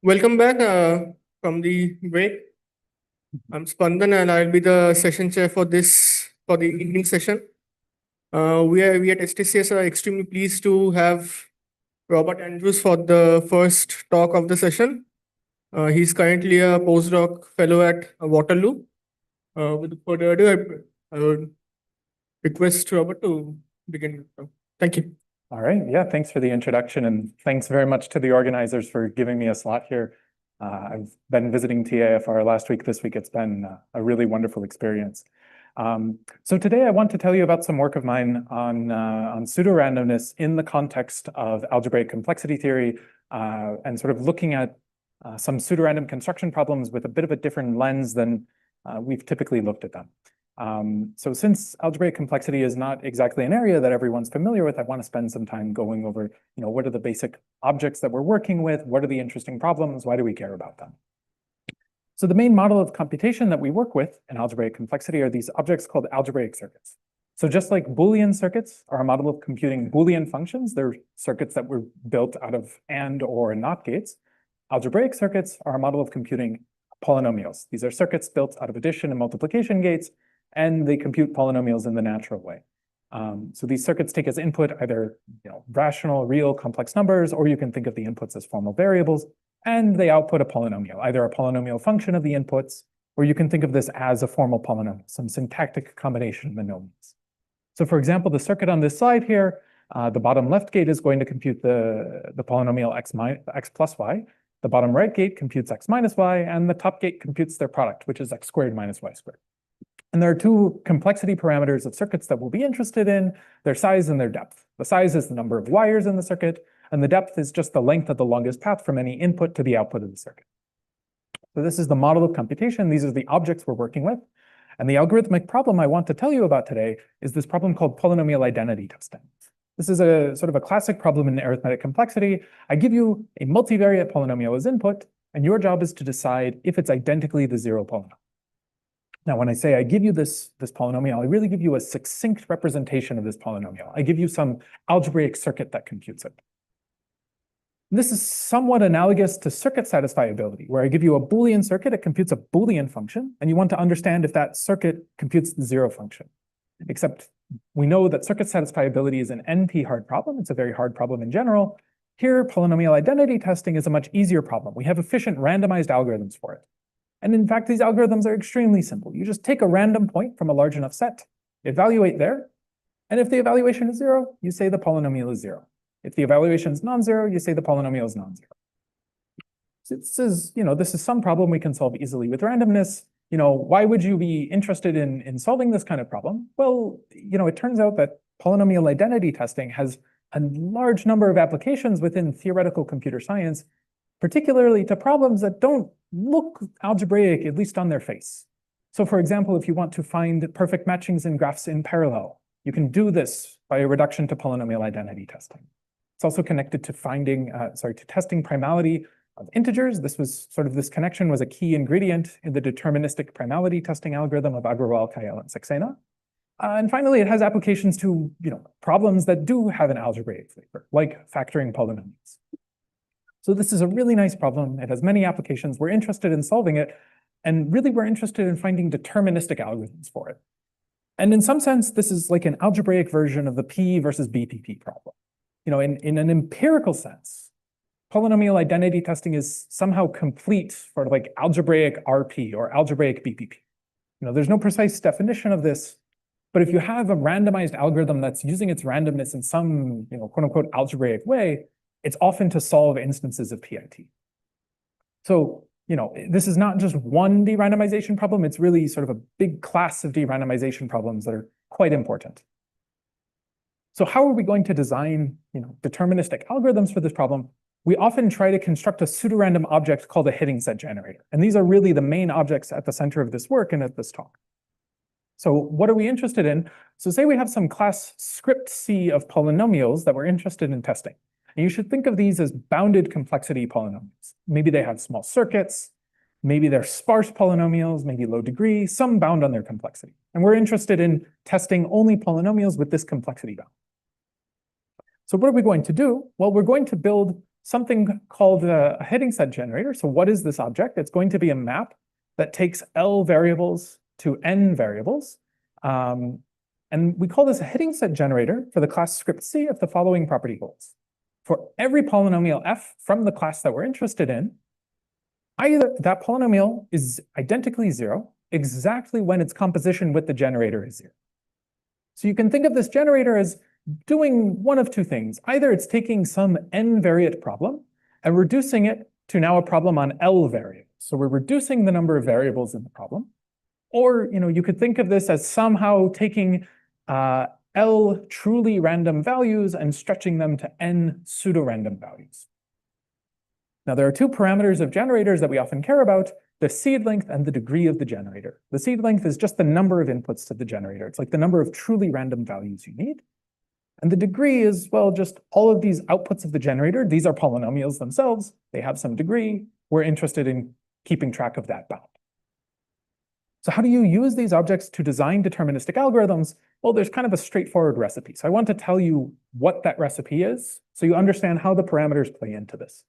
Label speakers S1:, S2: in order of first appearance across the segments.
S1: Welcome back from the break. I'm Spandan and I'll be the session chair for the evening session. We at STCS are extremely pleased to have Robert Andrews for the first talk of the session. He's currently a postdoc fellow at Waterloo. With further ado, I would request Robert to begin. Thank you.
S2: All right. Yeah, thanks for the introduction, and thanks very much to the organizers for giving me a slot here. I've been visiting TAFR last week. This week, it's been a really wonderful experience. So today I want to tell you about some work of mine on pseudorandomness in the context of algebraic complexity theory, and sort of looking at some pseudorandom construction problems with a bit of a different lens than we've typically looked at them. So since algebraic complexity is not exactly an area that everyone's familiar with, I want to spend some time going over, what are the basic objects that we're working with? What are the interesting problems? Why do we care about them? So the main model of computation that we work with in algebraic complexity are these objects called algebraic circuits. So just like Boolean circuits are a model of computing Boolean functions, they're circuits that were built out of and, or, and not gates. Algebraic circuits are a model of computing polynomials. These are circuits built out of addition and multiplication gates, and they compute polynomials in the natural way. So these circuits take as input either rational, real, complex numbers, or you can think of the inputs as formal variables, and they output a polynomial, either a polynomial function of the inputs, or you can think of this as a formal polynomial, some syntactic combination of the nomials. So for example, the circuit on this slide here, the bottom left gate is going to compute the polynomial x plus y, the bottom right gate computes x minus y, and the top gate computes their product, which is x squared minus y squared. And there are two complexity parameters of circuits that we'll be interested in, their size and their depth. The size is the number of wires in the circuit, and the depth is just the length of the longest path from any input to the output of the circuit. So this is the model of computation. These are the objects we're working with. And the algorithmic problem I want to tell you about today is this problem called polynomial identity testing. This is a sort of a classic problem in arithmetic complexity. I give you a multivariate polynomial as input, and your job is to decide if it's identically the zero polynomial. Now, when I say I give you this polynomial, I really give you a succinct representation of this polynomial. I give you some algebraic circuit that computes it. This is somewhat analogous to circuit satisfiability, where I give you a Boolean circuit, it computes a Boolean function, and you want to understand if that circuit computes the zero function. Except we know that circuit satisfiability is an NP hard problem. It's a very hard problem in general. Here, polynomial identity testing is a much easier problem. We have efficient randomized algorithms for it. And in fact, these algorithms are extremely simple. You just take a random point from a large enough set, evaluate there, and if the evaluation is zero, you say the polynomial is zero. If the evaluation is non-zero, you say the polynomial is non-zero. So this is some problem we can solve easily with randomness. Why would you be interested in solving this kind of problem? Well, it turns out that polynomial identity testing has a large number of applications within theoretical computer science, particularly to problems that don't look algebraic, at least on their face. So for example, if you want to find perfect matchings in graphs in parallel, you can do this by a reduction to polynomial identity testing. It's also connected to testing primality of integers. This connection was a key ingredient in the deterministic primality testing algorithm of Agrawal, Kayal, and Saxena. And finally, it has applications to problems that do have an algebraic flavor, like factoring polynomials. So this is a really nice problem. It has many applications. We're interested in solving it. And really, we're interested in finding deterministic algorithms for it. And in some sense, this is like an algebraic version of the P versus BPP problem. In an empirical sense, polynomial identity testing is somehow complete for like algebraic RP or algebraic BPP. There's no precise definition of this. But if you have a randomized algorithm that's using its randomness in some, quote unquote, algebraic way, it's often to solve instances of PIT. So, this is not just one de-randomization problem, it's really sort of a big class of de-randomization problems that are quite important. So how are we going to design, deterministic algorithms for this problem? We often try to construct a pseudorandom object called a hitting set generator. And these are really the main objects at the center of this work and at this talk. So what are we interested in? So say we have some class script C of polynomials that we're interested in testing. And you should think of these as bounded complexity polynomials. Maybe they have small circuits, maybe they're sparse polynomials, maybe low degree, some bound on their complexity. And we're interested in testing only polynomials with this complexity bound. So what are we going to do? Well, we're going to build something called a heading set generator. So what is this object? It's going to be a map that takes L variables to N variables. And we call this a heading set generator for the class script C if the following property holds. For every polynomial f from the class that we're interested in, either that polynomial is identically 0 exactly when its composition with the generator is 0. So you can think of this generator as doing one of two things. Either it's taking some n-variate problem and reducing it to now a problem on L variables. So we're reducing the number of variables in the problem. Or you could think of this as somehow taking L truly random values and stretching them to N pseudorandom values. Now, there are two parameters of generators that we often care about, the seed length and the degree of the generator. The seed length is just the number of inputs to the generator. It's like the number of truly random values you need. And the degree is, well, just all of these outputs of the generator. These are polynomials themselves. They have some degree. We're interested in keeping track of that bound. So how do you use these objects to design deterministic algorithms? Well, there's kind of a straightforward recipe. So I want to tell you what that recipe is so you understand how the parameters play into this.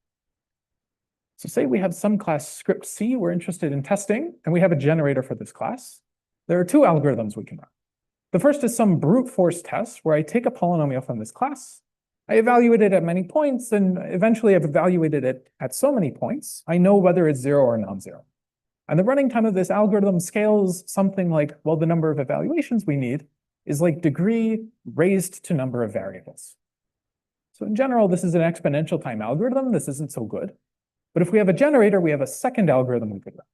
S2: So say we have some class script C we're interested in testing, and we have a generator for this class. There are two algorithms we can run. The first is some brute force test where I take a polynomial from this class, I evaluate it at many points, and eventually I've evaluated it at so many points, I know whether it's 0 or non-zero. And the running time of this algorithm scales something like, well, the number of evaluations we need is like degree raised to number of variables. So in general, this is an exponential time algorithm. This isn't so good. But if we have a generator, we have a second algorithm we could run,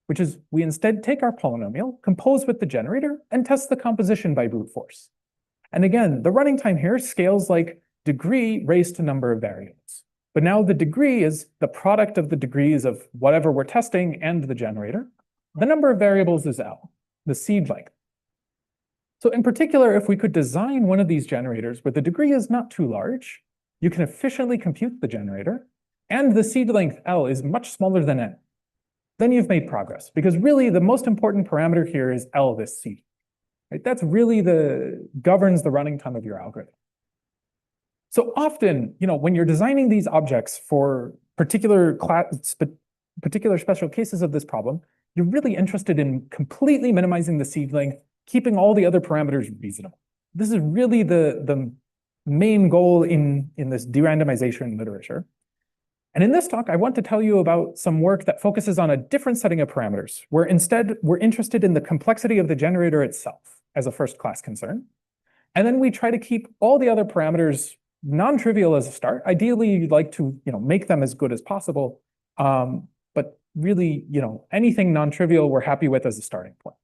S2: which is we instead take our polynomial, compose with the generator, and test the composition by brute force. And again, the running time here scales like degree raised to number of variables. But now the degree is the product of the degrees of whatever we're testing and the generator. The number of variables is L, the seed length. So in particular, if we could design one of these generators where the degree is not too large, you can efficiently compute the generator, and the seed length L is much smaller than N. Then you've made progress, because really the most important parameter here is L, this seed. Right? That's really governs the running time of your algorithm. So often, when you're designing these objects for particular special cases of this problem, you're really interested in completely minimizing the seed length, keeping all the other parameters reasonable. This is really the main goal in this derandomization literature. And in this talk, I want to tell you about some work that focuses on a different setting of parameters, where instead we're interested in the complexity of the generator itself as a first-class concern. And then we try to keep all the other parameters non-trivial as a start. Ideally, you'd like to make them as good as possible. But really, anything non-trivial we're happy with as a starting point.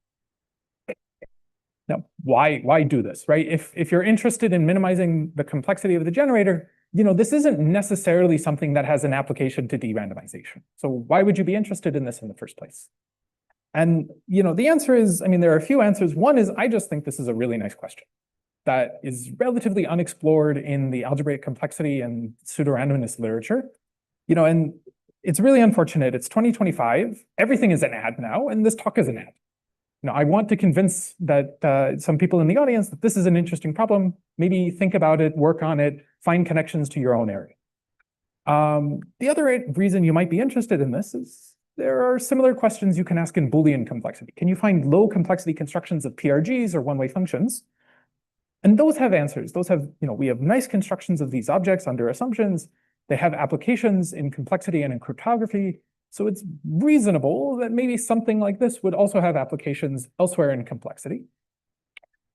S2: Now, why do this, right? If you're interested in minimizing the complexity of the generator, this isn't necessarily something that has an application to derandomization. So why would you be interested in this in the first place? And the answer is, there are a few answers. One is, I just think this is a really nice question that is relatively unexplored in the algebraic complexity and pseudorandomness literature. And it's really unfortunate. It's 2025. Everything is an ad now, and this talk is an ad. I want to convince that some people in the audience that this is an interesting problem. Maybe think about it, work on it, find connections to your own area. The other reason you might be interested in this is there are similar questions you can ask in Boolean complexity. Can you find low complexity constructions of PRGs or one-way functions? And those have answers. Those have, we have nice constructions of these objects under assumptions. They have applications in complexity and in cryptography. So it's reasonable that maybe something like this would also have applications elsewhere in complexity.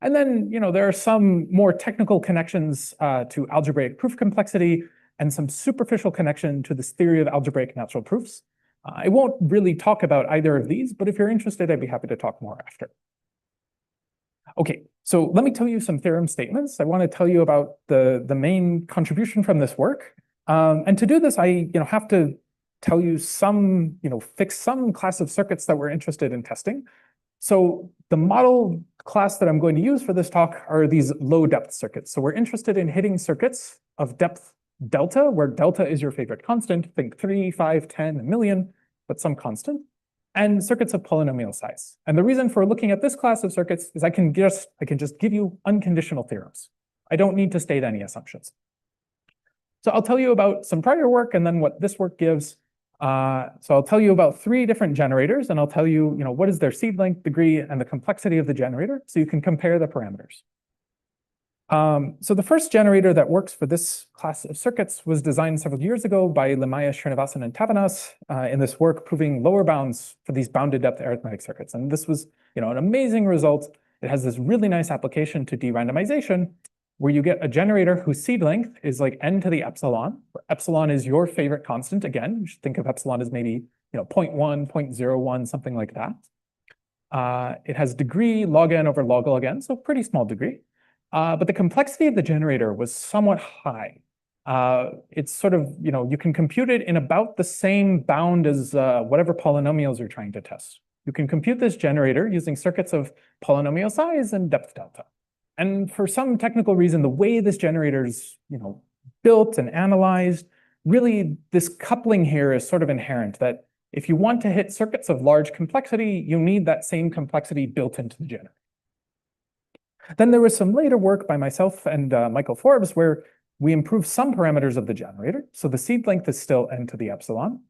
S2: And then, there are some more technical connections to algebraic proof complexity and some superficial connection to this theory of algebraic natural proofs. I won't really talk about either of these, but if you're interested, I'd be happy to talk more after. Okay, so let me tell you some theorem statements. I want to tell you about the main contribution from this work. And to do this, I have to tell you fix some class of circuits that we're interested in testing. So the model class that I'm going to use for this talk are these low depth circuits. So we're interested in hitting circuits of depth delta, where delta is your favorite constant. Think 3, 5, 10, a million, but some constant. And circuits of polynomial size. And the reason for looking at this class of circuits is I can just give you unconditional theorems. I don't need to state any assumptions. So I'll tell you about some prior work and then what this work gives. So I'll tell you about 3 different generators, and I'll tell you, what is their seed length, degree, and the complexity of the generator, so you can compare the parameters. So the first generator that works for this class of circuits was designed several years ago by Limaya, Srinivasan, and Tavanas in this work proving lower bounds for these bounded depth arithmetic circuits. And this was, an amazing result. It has this really nice application to derandomization, where you get a generator whose seed length is like n to the epsilon, where epsilon is your favorite constant. Again, you should think of epsilon as maybe 0.1, 0.01, something like that. It has degree log n over log n, so pretty small degree. But the complexity of the generator was somewhat high. It's sort of, you can compute it in about the same bound as whatever polynomials you're trying to test. You can compute this generator using circuits of polynomial size and depth delta. And for some technical reason, the way this generator is, built and analyzed, really this coupling here is sort of inherent, that if you want to hit circuits of large complexity, you need that same complexity built into the generator. Then there was some later work by myself and Michael Forbes where we improved some parameters of the generator. So the seed length is still n to the epsilon.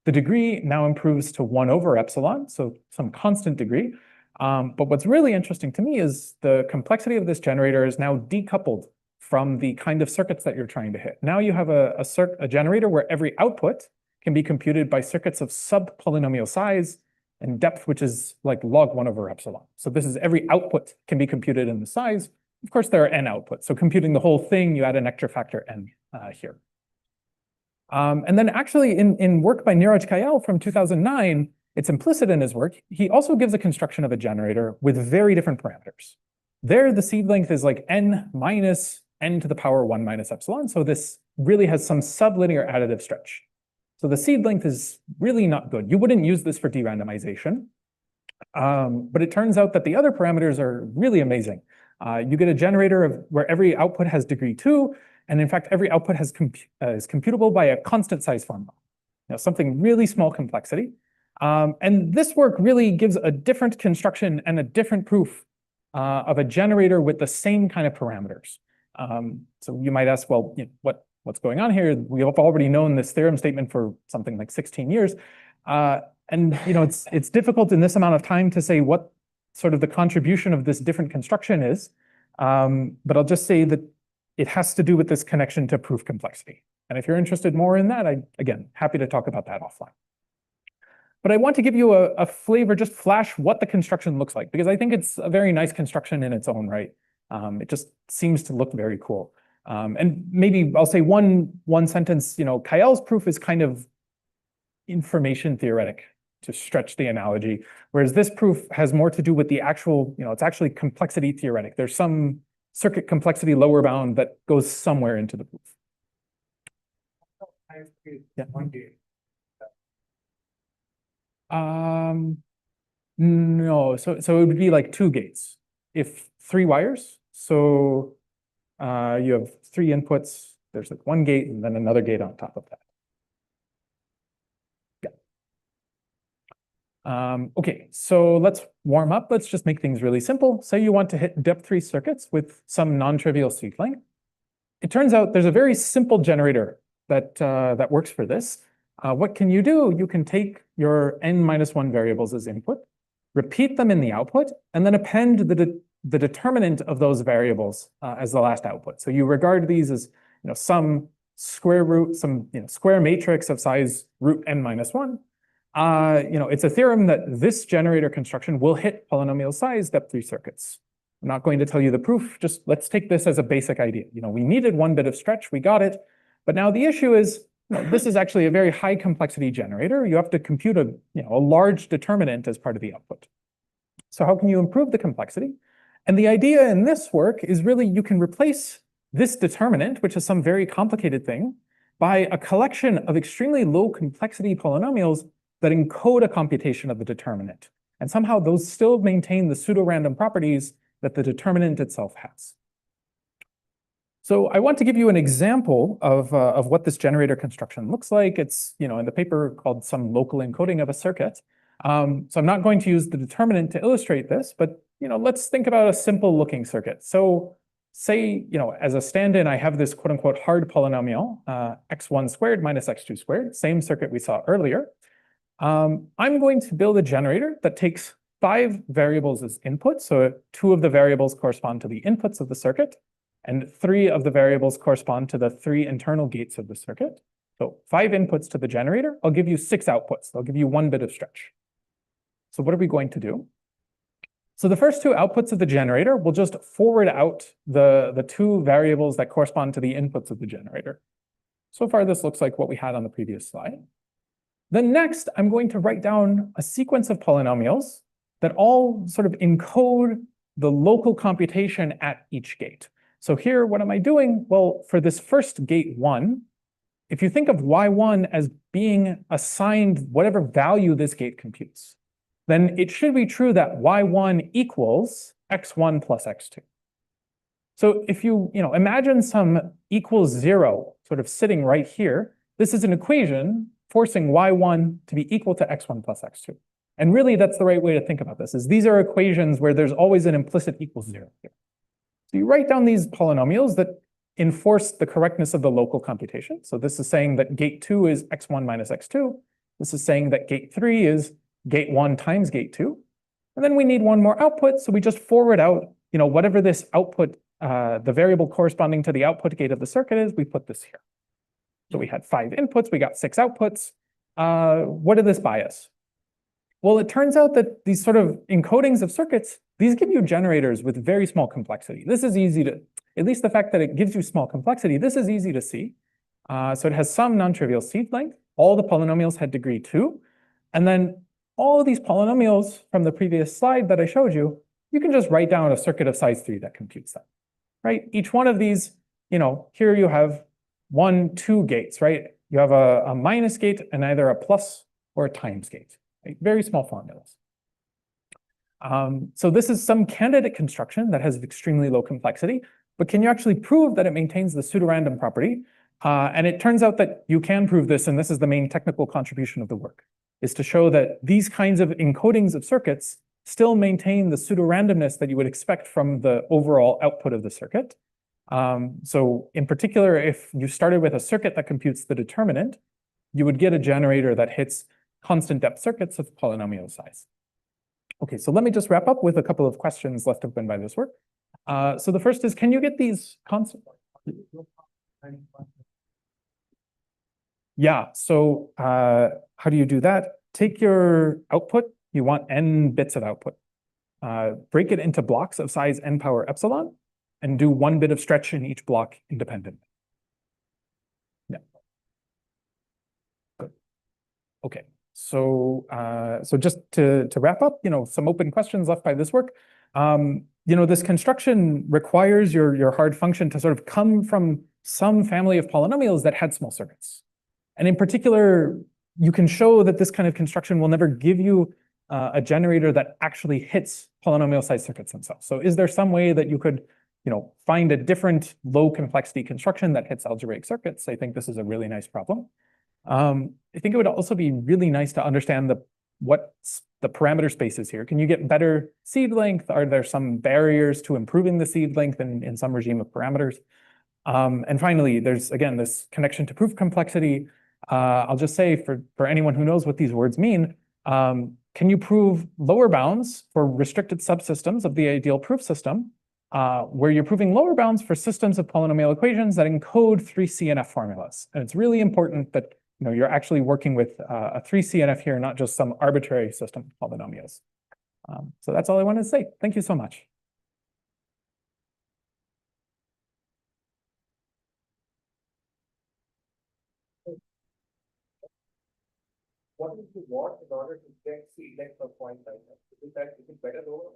S2: The degree now improves to 1 over epsilon, so some constant degree. But what's really interesting to me is the complexity of this generator is now decoupled from the kind of circuits that you're trying to hit. Now you have a generator where every output can be computed by circuits of sub-polynomial size and depth, which is like log 1 over epsilon. So this is every output can be computed in the size. Of course, there are n outputs. So computing the whole thing, you add an extra factor n here. And then actually in work by Neeraj Kayal from 2009, it's implicit in his work, he also gives a construction of a generator with very different parameters. There, the seed length is like n minus n to the power 1 minus epsilon. So this really has some sublinear additive stretch. So the seed length is really not good. You wouldn't use this for derandomization. But it turns out that the other parameters are really amazing. You get a generator where every output has degree 2, and in fact, every output is computable by a constant size formula. Something really small complexity. And this work really gives a different construction and a different proof of a generator with the same kind of parameters. So you might ask, well, what's going on here? We have already known this theorem statement for something like 16 years. And it's difficult in this amount of time to say what sort of the contribution of this different construction is. But I'll just say that it has to do with this connection to proof complexity. And if you're interested more in that, again, happy to talk about that offline. But I want to give you a flavor, just flash what the construction looks like, because I think it's a very nice construction in its own right. It just seems to look very cool. And maybe I'll say one sentence, Kayal's proof is kind of information theoretic, to stretch the analogy, whereas this proof has more to do with the actual, it's actually complexity theoretic. There's some circuit complexity lower bound that goes somewhere into the proof. Yeah. No, so it would be like 2 gates. If 3 wires, so you have 3 inputs, there's like 1 gate and then another gate on top of that. Yeah. Okay, so let's warm up. Let's just make things really simple. Say you want to hit depth 3 circuits with some non-trivial seed length. It turns out there's a very simple generator that works for this. What can you do? You can take your n-1 variables as input, repeat them in the output, and then append the determinant of those variables as the last output. So you regard these as some square root, some square matrix of size root n-1. It's a theorem that this generator construction will hit polynomial size depth 3 circuits. I'm not going to tell you the proof, just let's take this as a basic idea. We needed 1 bit of stretch, we got it. But now the issue is, this is actually a very high complexity generator. You have to compute a large determinant as part of the output. So how can you improve the complexity? And the idea in this work is really you can replace this determinant, which is some very complicated thing, by a collection of extremely low complexity polynomials that encode a computation of the determinant. And somehow those still maintain the pseudorandom properties that the determinant itself has. So I want to give you an example of what this generator construction looks like. It's in the paper called Some Local Encoding of a Circuit. So I'm not going to use the determinant to illustrate this, but let's think about a simple looking circuit. So say, as a stand-in, I have this quote unquote hard polynomial, x1 squared minus x2 squared, same circuit we saw earlier. I'm going to build a generator that takes 5 variables as inputs. So 2 of the variables correspond to the inputs of the circuit, and 3 of the variables correspond to the 3 internal gates of the circuit. So 5 inputs to the generator, I'll give you 6 outputs. I'll give you 1 bit of stretch. So what are we going to do? So the first 2 outputs of the generator will just forward out the 2 variables that correspond to the inputs of the generator. So far, this looks like what we had on the previous slide. Then next, I'm going to write down a sequence of polynomials that all sort of encode the local computation at each gate. So here, what am I doing? Well, for this first gate 1, if you think of y1 as being assigned whatever value this gate computes, then it should be true that y1 equals x1 plus x2. So if you imagine some equals 0 sort of sitting right here, this is an equation forcing y1 to be equal to x1 plus x2. And really, that's the right way to think about this, is these are equations where there's always an implicit equals 0 here. So you write down these polynomials that enforce the correctness of the local computation. So this is saying that gate 2 is x1 minus x2. This is saying that gate 3 is gate 1 times gate 2. And then we need 1 more output, so we just forward out, whatever this output, the variable corresponding to the output gate of the circuit is, we put this here. So we had 5 inputs, we got 6 outputs. What did this buy us? Well, it turns out that these sort of encodings of circuits, these give you generators with very small complexity. This is easy to, at least the fact that it gives you small complexity, this is easy to see. So it has some non-trivial seed length. All the polynomials had degree 2. And then all of these polynomials from the previous slide that I showed you, you can just write down a circuit of size 3 that computes them, right? Each one of these, here you have 1, 2 gates, right? You have a minus gate and either a plus or a times gate, right? Very small formulas. So this is some candidate construction that has extremely low complexity, but can you actually prove that it maintains the pseudorandom property? And it turns out that you can prove this, and this is the main technical contribution of the work, is to show that these kinds of encodings of circuits still maintain the pseudorandomness that you would expect from the overall output of the circuit. So in particular, if you started with a circuit that computes the determinant, you would get a generator that hits constant depth circuits of polynomial size. Okay, so let me just wrap up with a couple of questions left open by this work. So the first is, can you get these constant? Yeah, so how do you do that? Take your output, you want n bits of output. Break it into blocks of size n power epsilon, and do 1 bit of stretch in each block independently. Yeah. Good. Okay, so just to wrap up, some open questions left by this work. This construction requires your hard function to sort of come from some family of polynomials that had small circuits. And in particular, you can show that this kind of construction will never give you a generator that actually hits polynomial size circuits themselves. So is there some way that you could find a different low complexity construction that hits algebraic circuits? I think this is a really nice problem. I think it would also be really nice to understand what the parameter space is here. Can you get better seed length? Are there some barriers to improving the seed length in some regime of parameters? And finally, there's, again, this connection to proof complexity. I'll just say for anyone who knows what these words mean, can you prove lower bounds for restricted subsystems of the ideal proof system, where you're proving lower bounds for systems of polynomial equations that encode 3 CNF formulas? And it's really important that you're actually working with a 3 CNF here, not just some arbitrary system of polynomials. So that's all I wanted to say. Thank you so much.
S3: What is the what in order to get seed length of point like that? Is it better lower,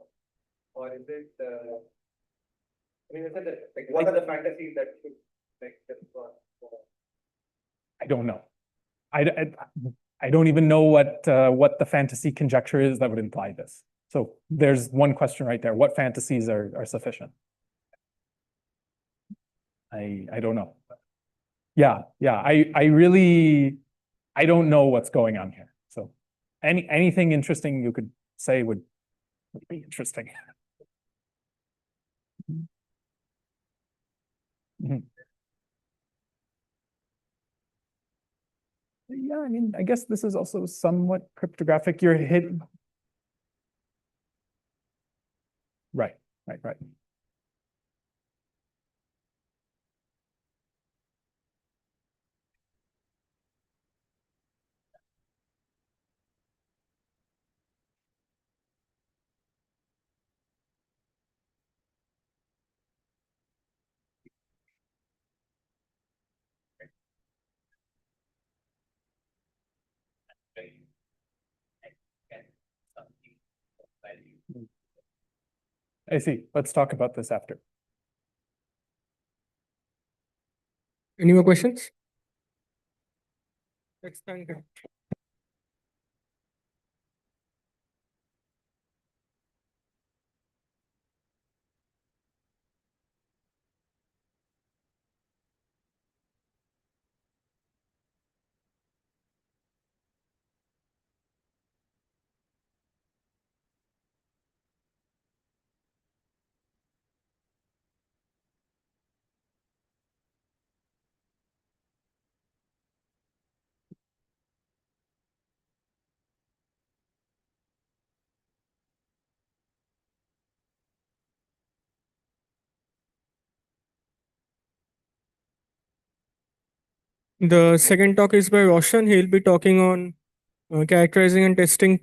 S3: or is it? I mean, is it like what are the fantasies that should make this one?
S2: I don't know. I don't even know what the fantasy conjecture is that would imply this. So there's one question right there. What fantasies are sufficient? I don't know. Yeah. I don't know what's going on here. So anything interesting you could say would be interesting. Mhm. Yeah, I mean, I guess this is also somewhat cryptographic. You're hidden. Right, right. I see. Let's talk about this after.
S1: Any more questions? Expand. The second talk is by Roshan. He'll be talking on characterizing and testing